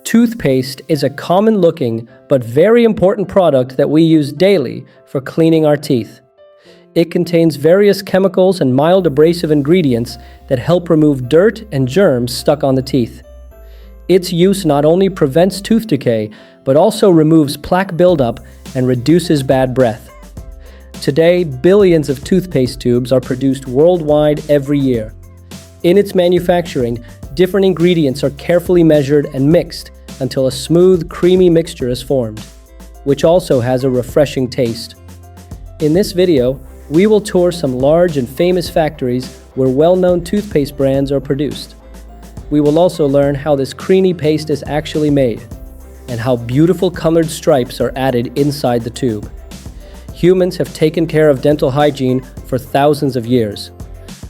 Toothpaste is a common-looking but very important product that we use daily for cleaning our teeth. It contains various chemicals and mild abrasive ingredients that help remove dirt and germs stuck on the teeth. Its use not only prevents tooth decay, but also removes plaque buildup and reduces bad breath. Today, billions of toothpaste tubes are produced worldwide every year. In its manufacturing, different ingredients are carefully measured and mixed until a smooth, creamy mixture is formed, which also has a refreshing taste. In this video, we will tour some large and famous factories where well-known toothpaste brands are produced. We will also learn how this creamy paste is actually made, and how beautiful colored stripes are added inside the tube. Humans have taken care of dental hygiene for thousands of years.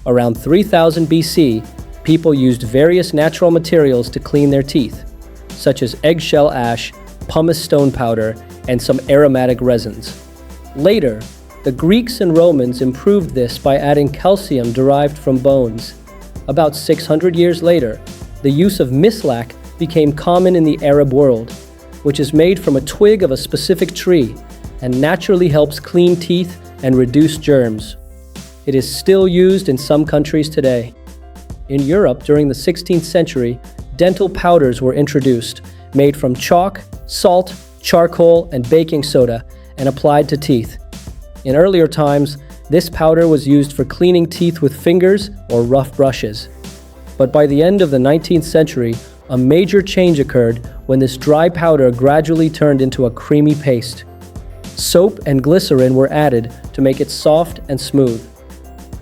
Around 3000 BC, people used various natural materials to clean their teeth, such as eggshell ash, pumice stone powder, and some aromatic resins. Later, the Greeks and Romans improved this by adding calcium derived from bones. About 600 years later, the use of mislac became common in the Arab world, which is made from a twig of a specific tree and naturally helps clean teeth and reduce germs. It is still used in some countries today. In Europe, during the 16th century, dental powders were introduced, made from chalk, salt, charcoal, and baking soda, and applied to teeth. In earlier times, this powder was used for cleaning teeth with fingers or rough brushes. But by the end of the 19th century, a major change occurred when this dry powder gradually turned into a creamy paste. Soap and glycerin were added to make it soft and smooth.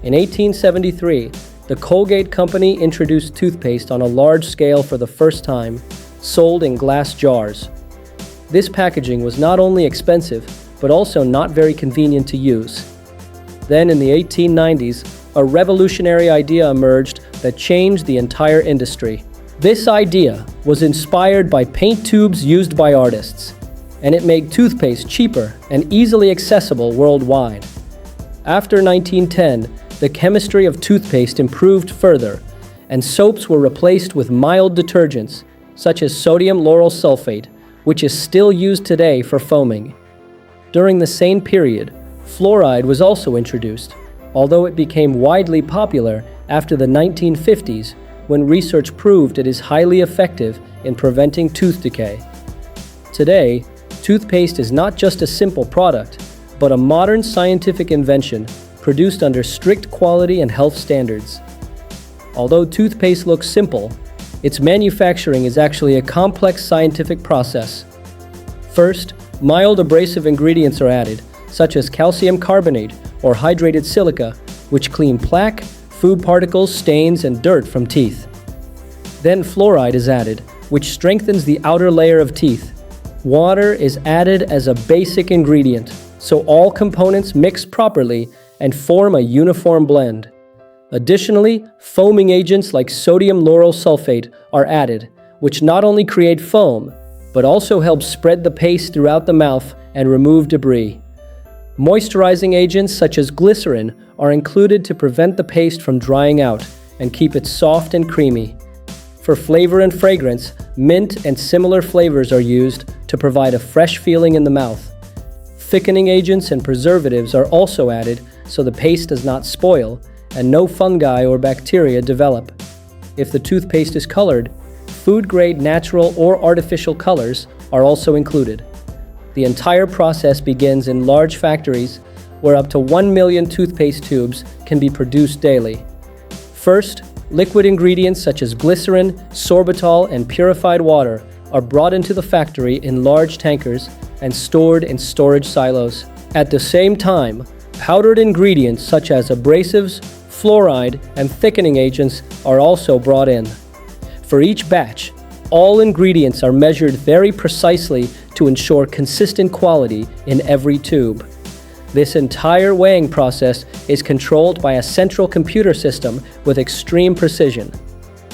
In 1873, the Colgate Company introduced toothpaste on a large scale for the first time, sold in glass jars. This packaging was not only expensive, but also not very convenient to use. Then in the 1890s, a revolutionary idea emerged that changed the entire industry. This idea was inspired by paint tubes used by artists, and it made toothpaste cheaper and easily accessible worldwide. After 1910, the chemistry of toothpaste improved further, and soaps were replaced with mild detergents, such as sodium lauryl sulfate, which is still used today for foaming. During the same period, fluoride was also introduced, although it became widely popular after the 1950s, when research proved it is highly effective in preventing tooth decay. Today, toothpaste is not just a simple product, but a modern scientific invention produced under strict quality and health standards. Although toothpaste looks simple, its manufacturing is actually a complex scientific process. First, mild abrasive ingredients are added, such as calcium carbonate or hydrated silica, which clean plaque, food particles, stains, and dirt from teeth. Then fluoride is added, which strengthens the outer layer of teeth. Water is added as a basic ingredient, so all components mix properly and form a uniform blend. Additionally, foaming agents like sodium lauryl sulfate are added, which not only create foam, but also help spread the paste throughout the mouth and remove debris. Moisturizing agents such as glycerin are included to prevent the paste from drying out and keep it soft and creamy. For flavor and fragrance, mint and similar flavors are used to provide a fresh feeling in the mouth. Thickening agents and preservatives are also added so the paste does not spoil and no fungi or bacteria develop. If the toothpaste is colored, food-grade natural or artificial colors are also included. The entire process begins in large factories where up to 1 million toothpaste tubes can be produced daily. First, liquid ingredients such as glycerin, sorbitol, and purified water are brought into the factory in large tankers and stored in storage silos. At the same time, powdered ingredients such as abrasives, fluoride, and thickening agents are also brought in. For each batch, all ingredients are measured very precisely to ensure consistent quality in every tube. This entire weighing process is controlled by a central computer system with extreme precision.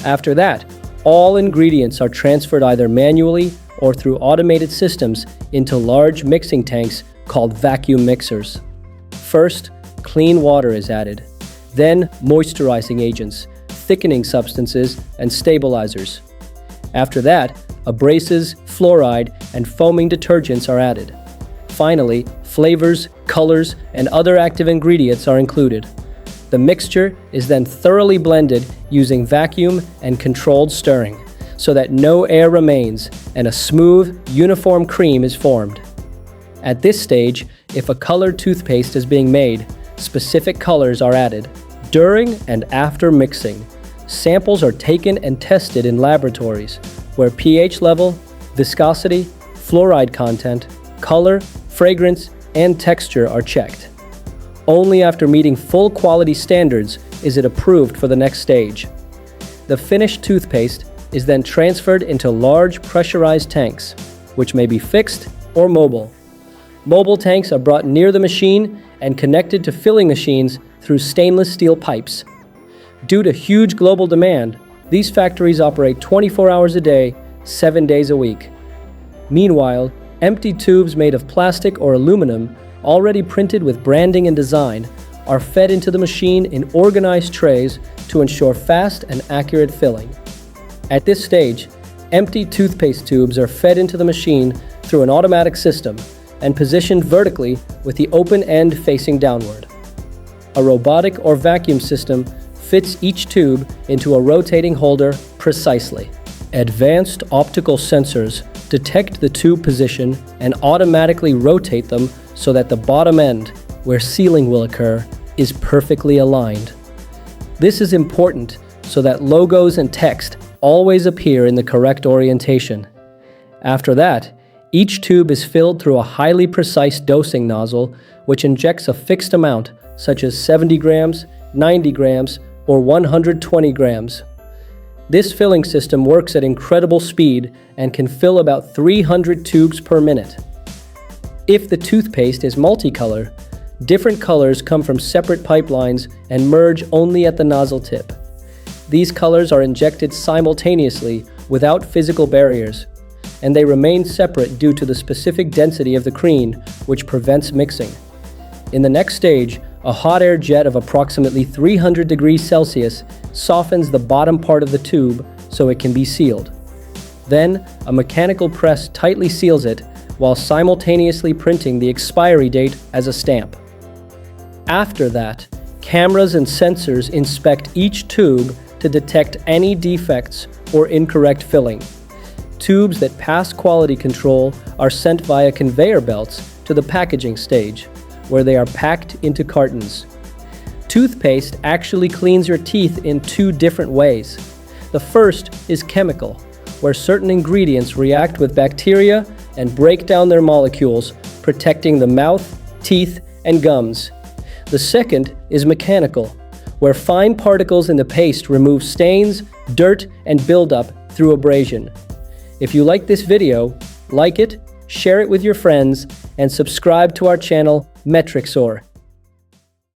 After that, all ingredients are transferred either manually or through automated systems into large mixing tanks called vacuum mixers. First, clean water is added, then moisturizing agents, thickening substances, and stabilizers. After that, abrasives, fluoride, and foaming detergents are added. Finally, flavors, colors, and other active ingredients are included. The mixture is then thoroughly blended using vacuum and controlled stirring, so that no air remains and a smooth, uniform cream is formed. At this stage, if a colored toothpaste is being made, specific colors are added. During and after mixing, samples are taken and tested in laboratories where pH level, viscosity, fluoride content, color, fragrance, and texture are checked. Only after meeting full quality standards is it approved for the next stage. The finished toothpaste is then transferred into large pressurized tanks, which may be fixed or mobile. Mobile tanks are brought near the machine and connected to filling machines through stainless steel pipes. Due to huge global demand, these factories operate 24 hours a day, 7 days a week. Meanwhile, empty tubes made of plastic or aluminum, already printed with branding and design, are fed into the machine in organized trays to ensure fast and accurate filling. At this stage, empty toothpaste tubes are fed into the machine through an automatic system and positioned vertically with the open end facing downward. A robotic or vacuum system fits each tube into a rotating holder precisely. Advanced optical sensors detect the tube position and automatically rotate them so that the bottom end, where sealing will occur, is perfectly aligned. This is important so that logos and text always appear in the correct orientation. After that, each tube is filled through a highly precise dosing nozzle which injects a fixed amount such as 70 grams, 90 grams, or 120 grams. This filling system works at incredible speed and can fill about 300 tubes per minute. If the toothpaste is multicolor, different colors come from separate pipelines and merge only at the nozzle tip. These colors are injected simultaneously without physical barriers, and they remain separate due to the specific density of the cream, which prevents mixing. In the next stage, a hot air jet of approximately 300 degrees Celsius softens the bottom part of the tube so it can be sealed. Then, a mechanical press tightly seals it while simultaneously printing the expiry date as a stamp. After that, cameras and sensors inspect each tube to detect any defects or incorrect filling. Tubes that pass quality control are sent via conveyor belts to the packaging stage, where they are packed into cartons. Toothpaste actually cleans your teeth in two different ways. The first is chemical, where certain ingredients react with bacteria and break down their molecules, protecting the mouth, teeth, and gums. The second is mechanical, where fine particles in the paste remove stains, dirt, and buildup through abrasion. If you like this video, like it, share it with your friends, and subscribe to our channel, Metrixor.